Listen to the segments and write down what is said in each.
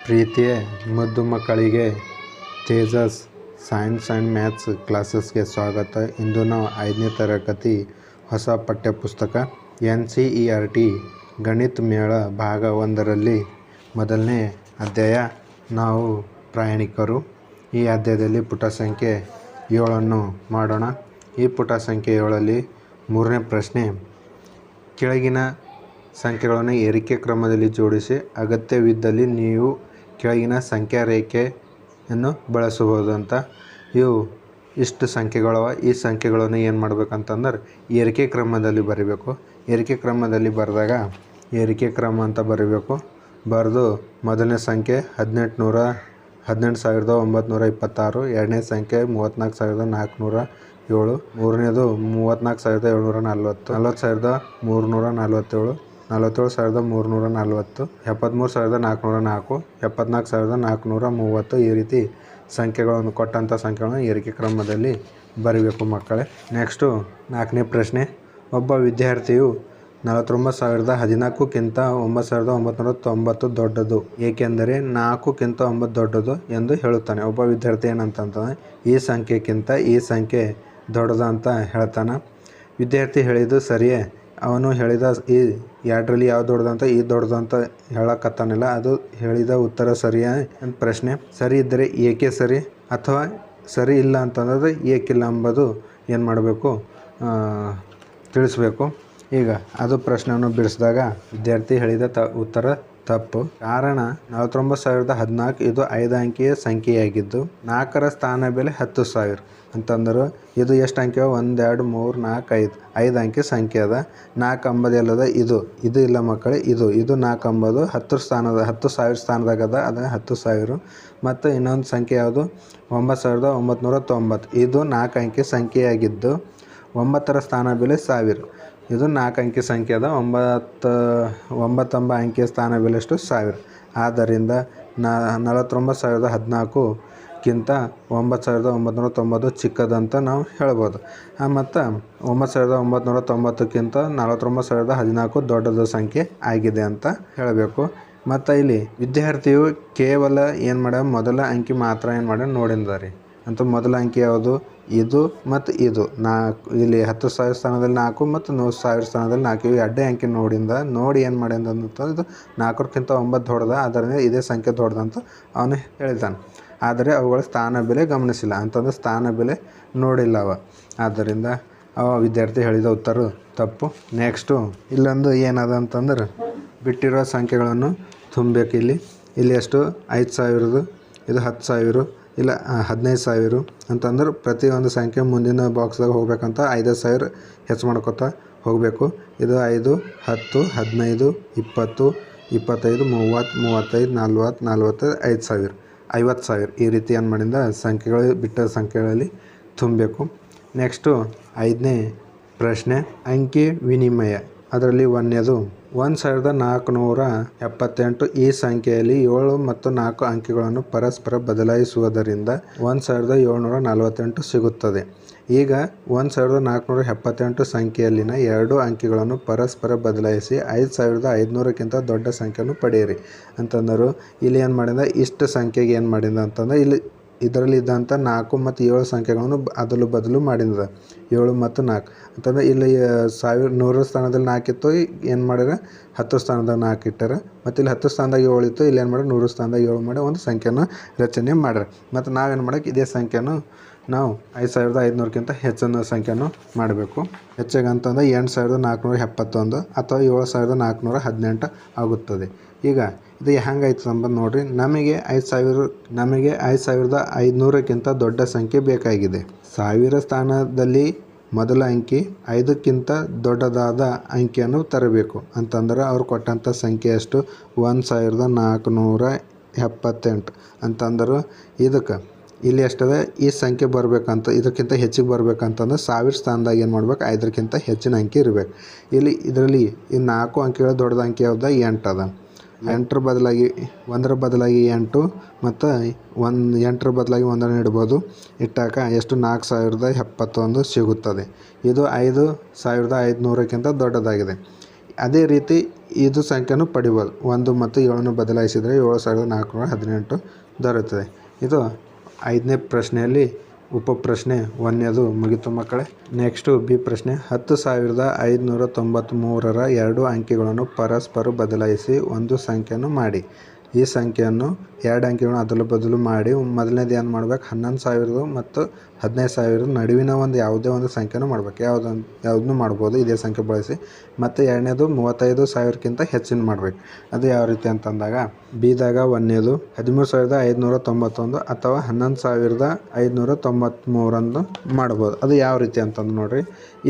ಪ್ರೀತಿಯ ಮುದ್ದು ಮಕ್ಕಳಿಗೆ ತೇಜಸ್ ಸೈನ್ಸ್ ಆ್ಯಂಡ್ ಮ್ಯಾಥ್ಸ್ ಕ್ಲಾಸಸ್ಗೆ ಸ್ವಾಗತ. ಇಂದು ನಾವು 5ನೇ ತರಗತಿ ಹೊಸ ಪಠ್ಯಪುಸ್ತಕ NCERT ಗಣಿತ ಮೇಳ ಭಾಗ 1ರಲ್ಲಿ ಮೊದಲನೇ ಅಧ್ಯಾಯ ನಾವು ಪ್ರಯಾಣಿಕರು. ಈ ಅಧ್ಯಾಯದಲ್ಲಿ ಪುಟ ಸಂಖ್ಯೆ 7 ಮಾಡೋಣ. ಈ ಪುಟ ಸಂಖ್ಯೆ 7ರಲ್ಲಿ 3ನೇ ಪ್ರಶ್ನೆ, ಕೆಳಗಿನ ಸಂಖ್ಯೆಗಳನ್ನು ಏರಿಕೆ ಕ್ರಮದಲ್ಲಿ ಜೋಡಿಸಿ. ಅಗತ್ಯವಿದ್ದಲ್ಲಿ ನೀವು ಕೆಳಗಿನ ಸಂಖ್ಯಾ ರೇಖೆಯನ್ನು ಬಳಸಬಹುದು ಅಂತ. ಇಷ್ಟು ಸಂಖ್ಯೆಗಳವ. ಈ ಸಂಖ್ಯೆಗಳನ್ನು ಏನು ಮಾಡ್ಬೇಕಂತಂದ್ರೆ ಏರಿಕೆ ಕ್ರಮದಲ್ಲಿ ಬರೀಬೇಕು. ಏರಿಕೆ ಕ್ರಮದಲ್ಲಿ ಬರೆದಾಗ ಏರಿಕೆ ಕ್ರಮ ಅಂತ ಬರೀಬೇಕು. ಬರೆದು ಮೊದಲನೇ ಸಂಖ್ಯೆ 18,926, ಎರಡನೇ ಸಂಖ್ಯೆ 34,407, ಮೂರನೇದು 34,740, 40,347, 47,340, 73,404, 74,430. ಈ ರೀತಿ ಸಂಖ್ಯೆಗಳನ್ನು ಕೊಟ್ಟಂಥ ಸಂಖ್ಯೆಗಳನ್ನು ಏರಿಕೆ ಕ್ರಮದಲ್ಲಿ ಬರೀಬೇಕು ಮಕ್ಕಳೇ. ನೆಕ್ಸ್ಟು 4ನೇ ಪ್ರಶ್ನೆ, ಒಬ್ಬ ವಿದ್ಯಾರ್ಥಿಯು 49,014ಕ್ಕಿಂತ 9,990 ದೊಡ್ಡದು, ಏಕೆಂದರೆ 4ಕ್ಕಿಂತ 9 ದೊಡ್ಡದು ಎಂದು ಹೇಳುತ್ತಾನೆ. ಒಬ್ಬ ವಿದ್ಯಾರ್ಥಿ ಏನಂತಂತಾನೆ, ಈ ಸಂಖ್ಯೆಗಿಂತ ಈ ಸಂಖ್ಯೆ ದೊಡ್ಡದು ಅಂತ ಹೇಳ್ತಾನೆ. ವಿದ್ಯಾರ್ಥಿ ಹೇಳಿದ್ದು ಸರಿಯೇ? ಅವನು ಹೇಳಿದ ಈ ಎರಡರಲ್ಲಿ ಯಾವ್ದು ದೊಡ್ಡದು ಅಂತ ಈ ದೊಡ್ಡದು ಅಂತ ಹೇಳಕತ್ತಾನಿಲ್ಲ, ಅದು ಹೇಳಿದ ಉತ್ತರ ಸರಿಯೇ ಅಂತ ಪ್ರಶ್ನೆ. ಸರಿ ಇದ್ದರೆ ಏಕೆ ಸರಿ, ಅಥವಾ ಸರಿ ಇಲ್ಲ ಅಂತಂದರೆ ಏಕಿಲ್ಲ ಎಂಬುದು ಏನು ಮಾಡಬೇಕು, ತಿಳಿಸ್ಬೇಕು. ಈಗ ಅದು ಪ್ರಶ್ನೆಯನ್ನು ಬಿಡಿಸಿದಾಗ ವಿದ್ಯಾರ್ಥಿ ಹೇಳಿದ ಉತ್ತರ ತಪ್ಪು. ಕಾರಣ 49,014 ಇದು 5 ಅಂಕಿಯ ಸಂಖ್ಯೆಯಾಗಿದ್ದು 4ರ ಸ್ಥಾನ ಬೆಲೆ 10,000 ಅಂತಂದರು. ಇದು ಎಷ್ಟು ಅಂಕೆ? 1, 2, 3, 4, 5 ಅಂಕೆ ಸಂಖ್ಯೆ ಅದ. 4 ಅಂಬದು ಎಲ್ಲದ? ಇದು ಇಲ್ಲ ಮಕ್ಕಳೇ, ಇದು 4 ಅಂಬದು 10,000 ಸ್ಥಾನದಾಗ ಅದ, ಅದು 10,000. ಮತ್ತು ಇನ್ನೊಂದು ಸಂಖ್ಯೆ ಯಾವುದು? 9,990. ಇದು 4 ಅಂಕೆ ಸಂಖ್ಯೆಯಾಗಿದ್ದು 9ರ ಸ್ಥಾನ ಬೆಲೆ 1000. ಇದು 4 ಅಂಕೆ ಸಂಖ್ಯೆ ಅದ. 9 ಅಂಕೆಯ ಸ್ಥಾನ ಬೆಲೆ ಎಷ್ಟು? 1000. ಆದ್ದರಿಂದ 49,014ಕ್ಕಿಂತ 9,990 ಚಿಕ್ಕದಂತ ನಾವು ಹೇಳ್ಬೋದು. ಮತ್ತು 9,990ಕ್ಕಿಂತ 49,014 ದೊಡ್ಡದ ಸಂಖ್ಯೆ ಆಗಿದೆ ಅಂತ ಹೇಳಬೇಕು. ಮತ್ತು ಇಲ್ಲಿ ವಿದ್ಯಾರ್ಥಿಯು ಕೇವಲ ಏನು ಮಾಡ್ಯ, ಮೊದಲ ಅಂಕಿ ಮಾತ್ರ ಏನು ಮಾಡ್ಯ ನೋಡಿದ್ದಾರೆ ಅಂತ. ಮೊದಲ ಅಂಕಿ ಯಾವುದು? ಇದು ಮತ್ತು ಇದು 4. ಇಲ್ಲಿ 10,000 ಸ್ಥಾನದಲ್ಲಿ 4 ಮತ್ತು 100,000 ಸ್ಥಾನದಲ್ಲಿ 4 ಇವು ಎರಡೇ ಅಂಕಿ ನೋಡಿ ಏನು ಮಾಡ್ಯಂದ ಅಂತಂದ್ರೆ ಇದು 4ಕ್ಕಿಂತ 9 ದೊಡ್ಡದ, ಆದ್ದರಿಂದ ಇದೇ ಸಂಖ್ಯೆ ದೊಡ್ಡದಂತ ಅವನು ಹೇಳಿದ್ದಾನೆ. ಆದರೆ ಅವುಗಳ ಸ್ಥಾನ ಬೆಲೆ ಗಮನಿಸಿಲ್ಲ ಅಂತಂದ್ರೆ ಸ್ಥಾನ ಬೆಲೆ ನೋಡಿಲ್ಲ ಅವ. ಆದ್ದರಿಂದ ಅವ ವಿದ್ಯಾರ್ಥಿ ಹೇಳಿದ ಉತ್ತರ ತಪ್ಪು. ನೆಕ್ಸ್ಟು ಇಲ್ಲೊಂದು ಏನದ ಅಂತಂದ್ರೆ ಬಿಟ್ಟಿರೋ ಸಂಖ್ಯೆಗಳನ್ನು ತುಂಬಬೇಕು. ಇಲ್ಲಿ ಎಷ್ಟು? 5,000, ಇದು 10,000, ಇಲ್ಲ 15,000 ಅಂತಂದ್ರೆ ಪ್ರತಿಯೊಂದು ಸಂಖ್ಯೆ ಮುಂದಿನ ಬಾಕ್ಸ್ದಾಗ ಹೋಗ್ಬೇಕಂತ 5,000 ಹೆಚ್ಚು ಮಾಡ್ಕೊತಾ ಹೋಗಬೇಕು. ಇದು 5, 10, 15, 20, 25, 30, 35, 40, 45,000, 50,000 ಈ ರೀತಿ ಏನು ಮಾಡಿಂದ ಸಂಖ್ಯೆಗಳು ಬಿಟ್ಟ ಸಂಖ್ಯೆಗಳಲ್ಲಿ ತುಂಬಬೇಕು. ನೆಕ್ಸ್ಟು 5ನೇ ಪ್ರಶ್ನೆ, ಅಂಕಿ ವಿನಿಮಯ. ಅದರಲ್ಲಿ 1ನೇದು 1,478. ಈ ಸಂಖ್ಯೆಯಲ್ಲಿ 7 ಮತ್ತು 4 ಅಂಕಿಗಳನ್ನು ಪರಸ್ಪರ ಬದಲಾಯಿಸುವುದರಿಂದ 1,748 ಸಿಗುತ್ತದೆ. ಈಗ 1,478 ಸಂಖ್ಯೆಯಲ್ಲಿನ 2 ಅಂಕಿಗಳನ್ನು ಪರಸ್ಪರ ಬದಲಾಯಿಸಿ 5,500ಕ್ಕಿಂತ ದೊಡ್ಡ ಸಂಖ್ಯೆಯನ್ನು ಪಡೆಯಿರಿ ಅಂತಂದರು. ಇಲ್ಲಿ ಏನು ಮಾಡಿದ, ಇಷ್ಟು ಸಂಖ್ಯೆಗೆ ಏನು ಮಾಡಿದ ಅಂತಂದ್ರೆ ಇಲ್ಲಿ ಇದರಲ್ಲಿ ಇದ್ದಂಥ 4 ಮತ್ತು 7 ಸಂಖ್ಯೆಗಳನ್ನು ಅದಲು ಬದಲು ಮಾಡಿದ. 7 ಮತ್ತು 4 ಅಂತಂದರೆ ಇಲ್ಲಿ 1,000 ಸ್ಥಾನದಲ್ಲಿ 4 ಇತ್ತು, ಏನು ಮಾಡ್ಯಾರ 10 ಸ್ಥಾನದಾಗ 4 ಇಟ್ಟಾರ. ಮತ್ತು ಇಲ್ಲಿ 10 ಸ್ಥಾನದಾಗ 7 ಇತ್ತು, ಇಲ್ಲಿ ಏನು ಮಾಡ್ಯಾರ 100 ಸ್ಥಾನದಾಗ 7 ಮಾಡಿ ಒಂದು ಸಂಖ್ಯೆಯನ್ನು ರಚನೆ ಮಾಡ್ಯಾರ. ಮತ್ತು ನಾವೇನು ಮಾಡೋಕ್ಕೆ ಇದೇ ಸಂಖ್ಯೆಯನ್ನು ನಾವು 5,500ಕ್ಕಿಂತ ಹೆಚ್ಚಿನ ಸಂಖ್ಯೆಯನ್ನು ಮಾಡಬೇಕು. ಹೆಚ್ಚಾಗಿ ಅಂತಂದ್ರೆ 8,471 ಅಥವಾ 7,418 ಆಗುತ್ತದೆ. ಈಗ ಇದು ಹೆಂಗಾಯ್ತು ಅಂಬದು ನೋಡಿರಿ. ನಮಗೆ 5,500ಕ್ಕಿಂತ ದೊಡ್ಡ ಸಂಖ್ಯೆ ಬೇಕಾಗಿದೆ. 1000 ಸ್ಥಾನದಲ್ಲಿ ಮೊದಲ ಅಂಕಿ 5ಕ್ಕಿಂತ ದೊಡ್ಡದಾದ ಅಂಕಿಯನ್ನು ತರಬೇಕು ಅಂತಂದ್ರೆ ಅವ್ರು ಕೊಟ್ಟಂಥ ಸಂಖ್ಯೆ ಎಷ್ಟು? 1,478 ಅಂತಂದ್ರೆ ಇದಕ್ಕೆ ಇಲ್ಲಿ ಎಷ್ಟದ ಈ ಸಂಖ್ಯೆ ಬರಬೇಕಂತ, ಇದಕ್ಕಿಂತ ಹೆಚ್ಚಿಗೆ ಬರಬೇಕಂತಂದ್ರೆ 1000 ಸ್ಥಾನದಾಗ ಏನು ಮಾಡ್ಬೇಕು? 5ಕ್ಕಿಂತ ಹೆಚ್ಚಿನ ಅಂಕಿ ಇರಬೇಕು. ಇದರಲ್ಲಿ ಈ 4 ಅಂಕಿಗಳ ದೊಡ್ಡದ ಅಂಕಿ ಯಾವ್ದು? 8 ಅದ. 8ರ ಬದಲಾಗಿ 1ರ ಬದಲಾಗಿ 8 ಮತ್ತು 8ರ ಬದಲಾಗಿ 1 ಇಡ್ಬೋದು. ಇಟ್ಟಾಗ ಎಷ್ಟು? 4,071 ಸಿಗುತ್ತದೆ. ಇದು 5,500ಕ್ಕಿಂತ ದೊಡ್ಡದಾಗಿದೆ. ಅದೇ ರೀತಿ ಇದು ಸಂಖ್ಯೆಯನ್ನು ಪಡಿಬೋದು. 1 ಮತ್ತು 7 ಬದಲಾಯಿಸಿದರೆ 7418 ದೊರೆಯುತ್ತದೆ. ಇದು 5ನೇ ಪ್ರಶ್ನೆಯಲ್ಲಿ ಉಪಪ್ರಶ್ನೆ 1ನೇದು ಮುಗಿತು ಮಕ್ಕಳೇ. ನೆಕ್ಸ್ಟು ಬಿ ಪ್ರಶ್ನೆ. 10,593ರ 2 ಅಂಕಿಗಳನ್ನು ಪರಸ್ಪರ ಬದಲಾಯಿಸಿ ಒಂದು ಸಂಖ್ಯೆಯನ್ನು ಮಾಡಿ. ಈ ಸಂಖ್ಯೆಯನ್ನು 2 ಅಂಕಿಗಳನ್ನು ಅದಲು ಬದಲು ಮಾಡಿ ಮೊದಲನೇದು ಏನು ಮಾಡ್ಬೇಕು, 11,000 ಮತ್ತು 15,000 ನಡುವಿನ ಯಾವುದೇ ಒಂದು ಸಂಖ್ಯೆಯನ್ನು ಮಾಡ್ಬೇಕು. ಯಾವುದನ್ನು ಮಾಡ್ಬೋದು ಇದೇ ಸಂಖ್ಯೆ ಬಳಸಿ. ಮತ್ತು ಎರಡನೇದು 35,000ಕ್ಕಿಂತ ಹೆಚ್ಚಿನ ಮಾಡ್ಬೇಕು. ಅದು ಯಾವ ರೀತಿ ಅಂತಂದಾಗ ಬಿದಾಗ 1ನೇದು 13,591 ಅಥವಾ 11,593 ಮಾಡ್ಬೋದು. ಅದು ಯಾವ ರೀತಿ ಅಂತಂದು ನೋಡ್ರಿ.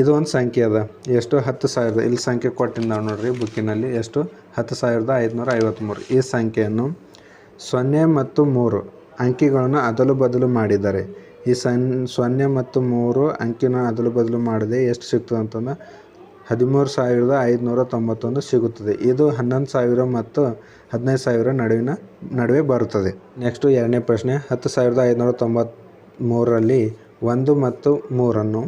ಇದು ಒಂದು ಸಂಖ್ಯೆ ಅದ. ಎಷ್ಟು, 10,000. ಇಲ್ಲಿ ಸಂಖ್ಯೆ ಕೊಟ್ಟಿದ್ದಾವೆ ನೋಡ್ರಿ ಬುಕ್ಕಿನಲ್ಲಿ. ಎಷ್ಟು, 10,553. ಈ ಸಂಖ್ಯೆಯನ್ನು 0 ಮತ್ತು 3 ಅಂಕಿಗಳನ್ನು ಅದಲು ಬದಲು ಮಾಡಿದ್ದಾರೆ. ಈ 0 ಮತ್ತು 3 ಅಂಕಿನ ಅದಲು ಬದಲು ಮಾಡಿದೆ ಎಷ್ಟು ಸಿಗ್ತದೆ ಅಂತಂದ್ರೆ 13,591 ಸಿಗುತ್ತದೆ. ಇದು 11,000 ಮತ್ತು 15,000 ನಡುವೆ ಬರುತ್ತದೆ. ನೆಕ್ಸ್ಟು 2ನೇ ಪ್ರಶ್ನೆ. 10,593ರಲ್ಲಿ 1 ಮತ್ತು 3ಅನ್ನು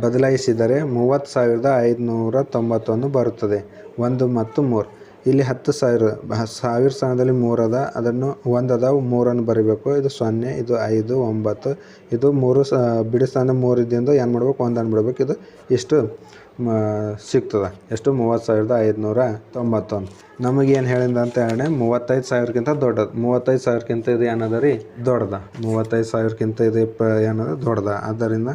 ಬದಲಾಯಿಸಿದರೆ 30,591 ಬರುತ್ತದೆ. 1 ಮತ್ತು 3 ಇಲ್ಲಿ 10,000 ಸ್ಥಾನದಲ್ಲಿ 3 ಅದ, ಅದನ್ನು 1 ಅದ 3ಅನ್ನು ಬರೀಬೇಕು. ಇದು 0, ಇದು 5, 9, ಇದು 3 ಬಿಡಿ ಸ್ಥಾನ 3 ಇದ್ದಿಂದ ಏನು ಮಾಡ್ಬೇಕು, 1 ಬಿಡಬೇಕು. ಇದು ಇಷ್ಟು ಸಿಗ್ತದೆ. ಎಷ್ಟು, 30,591. ನಮಗೇನು ಹೇಳಿದ ಅಂತ ಹೇಳಿ 35,000ಕ್ಕಿಂತ ದೊಡ್ಡದು. 35,000ಕ್ಕಿಂತ ಇದು ಏನದ ರೀ, ದೊಡ್ಡದ. 35,000ಕ್ಕಿಂತ ಇದು ಏನದ ದೊಡ್ಡದ. ಆದ್ದರಿಂದ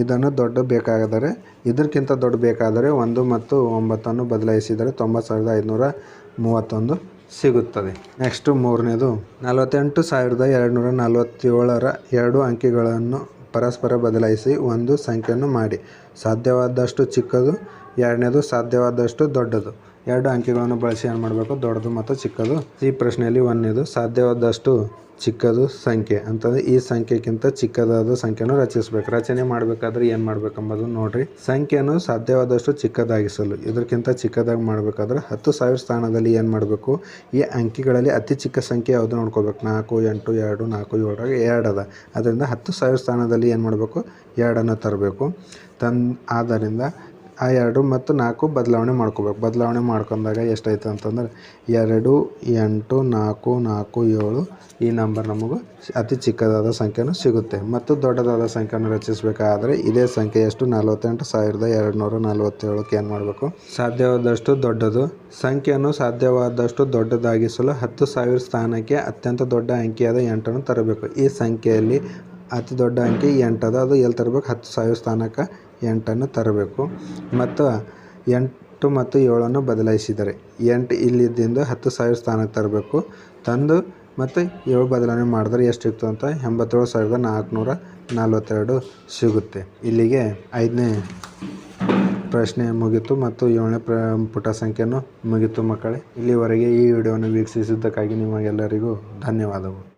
ಇದನ್ನು ದೊಡ್ಡ ಬೇಕಾದರೆ, ಇದಕ್ಕಿಂತ ದೊಡ್ಡ ಬೇಕಾದರೆ 1 ಮತ್ತು 9ಅನ್ನು ಬದಲಾಯಿಸಿದರೆ 90,531 ಸಿಗುತ್ತದೆ. ನೆಕ್ಸ್ಟು 3ನೇದು. 48,247ರ 2 ಅಂಕಿಗಳನ್ನು ಪರಸ್ಪರ ಬದಲಾಯಿಸಿ ಒಂದು ಸಂಖ್ಯೆಯನ್ನು ಮಾಡಿ. ಸಾಧ್ಯವಾದಷ್ಟು ಚಿಕ್ಕದು, ಎರಡನೇದು ಸಾಧ್ಯವಾದಷ್ಟು ದೊಡ್ಡದು. 2 ಅಂಕಿಗಳನ್ನು ಬಳಸಿ ಏನು ಮಾಡಬೇಕು, ದೊಡ್ಡದು ಮತ್ತು ಚಿಕ್ಕದು. ಈ ಪ್ರಶ್ನೆಯಲ್ಲಿ 1ನೇದು ಸಾಧ್ಯವಾದಷ್ಟು ಚಿಕ್ಕದು ಸಂಖ್ಯೆ ಅಂತಂದರೆ ಈ ಸಂಖ್ಯೆಗಿಂತ ಚಿಕ್ಕದಾದ ಸಂಖ್ಯೆಯನ್ನು ರಚಿಸಬೇಕು. ರಚನೆ ಮಾಡಬೇಕಾದ್ರೆ ಏನು ಮಾಡಬೇಕೆಂಬುದು ನೋಡಿರಿ. ಸಂಖ್ಯೆಯನ್ನು ಸಾಧ್ಯವಾದಷ್ಟು ಚಿಕ್ಕದಾಗಿಸಲು ಇದಕ್ಕಿಂತ ಚಿಕ್ಕದಾಗಿ ಮಾಡಬೇಕಾದ್ರೆ 10,000 ಸ್ಥಾನದಲ್ಲಿ ಏನು ಮಾಡಬೇಕು, ಈ ಅಂಕಿಗಳಲ್ಲಿ ಅತಿ ಚಿಕ್ಕ ಸಂಖ್ಯೆ ಯಾವುದು ನೋಡ್ಕೋಬೇಕು. 4, 8, 2, 4, 7 2 ಅದ. ಅದರಿಂದ 10,000 ಸ್ಥಾನದಲ್ಲಿ ಏನು ಮಾಡಬೇಕು, 2ಅನ್ನು ತರಬೇಕು. ಆದ್ದರಿಂದ ಆ 2 ಮತ್ತು 4 ಬದಲಾವಣೆ ಮಾಡ್ಕೋಬೇಕು. ಬದಲಾವಣೆ ಮಾಡ್ಕೊಂಡಾಗ ಎಷ್ಟಾಯ್ತು ಅಂತಂದ್ರೆ 2, 8, 4, 4, 7 ಈ ನಂಬರ್ ನಮಗೂ ಅತಿ ಚಿಕ್ಕದಾದ ಸಂಖ್ಯೆನೂ ಸಿಗುತ್ತೆ. ಮತ್ತು ದೊಡ್ಡದಾದ ಸಂಖ್ಯೆಯನ್ನು ರಚಿಸಬೇಕಾದ್ರೆ ಇದೇ ಸಂಖ್ಯೆ ಎಷ್ಟು, 48,247ಕ್ಕೆ ಏನು ಮಾಡಬೇಕು, ಸಾಧ್ಯವಾದಷ್ಟು ದೊಡ್ಡದು. ಸಂಖ್ಯೆಯನ್ನು ಸಾಧ್ಯವಾದಷ್ಟು ದೊಡ್ಡದಾಗಿಸಲು 10,000 ಸ್ಥಾನಕ್ಕೆ ಅತ್ಯಂತ ದೊಡ್ಡ ಅಂಕಿಯಾದ 8ಅನ್ನು ತರಬೇಕು. ಈ ಸಂಖ್ಯೆಯಲ್ಲಿ ಅತಿ ದೊಡ್ಡ ಅಂಕಿ 8 ಅದ. ಅದು ಎಲ್ಲಿ ತರಬೇಕು, 10,000 ಸ್ಥಾನಕ್ಕೆ 8ಅನ್ನು ತರಬೇಕು. ಮತ್ತು 8 ಮತ್ತು 7ಅನ್ನು ಬದಲಾಯಿಸಿದರೆ 8 ಇಲ್ಲಿದ್ದಿಂದ 10,000 ಸ್ಥಾನಕ್ಕೆ ತರಬೇಕು. ತಂದು ಮತ್ತು 7 ಬದಲಾವಣೆ ಮಾಡಿದ್ರೆ ಎಷ್ಟು ಸಿಗ್ತು ಅಂತ 87,442 ಸಿಗುತ್ತೆ. ಇಲ್ಲಿಗೆ 5ನೇ ಪ್ರಶ್ನೆ ಮುಗಿತು ಮತ್ತು 7ನೇ ಪುಟ ಸಂಖ್ಯೆನೂ ಮುಗಿತು ಮಕ್ಕಳೇ. ಇಲ್ಲಿವರೆಗೆ ಈ ವಿಡಿಯೋವನ್ನು ವೀಕ್ಷಿಸಿದ್ದಕ್ಕಾಗಿ ನಿಮಗೆಲ್ಲರಿಗೂ ಧನ್ಯವಾದಗಳು.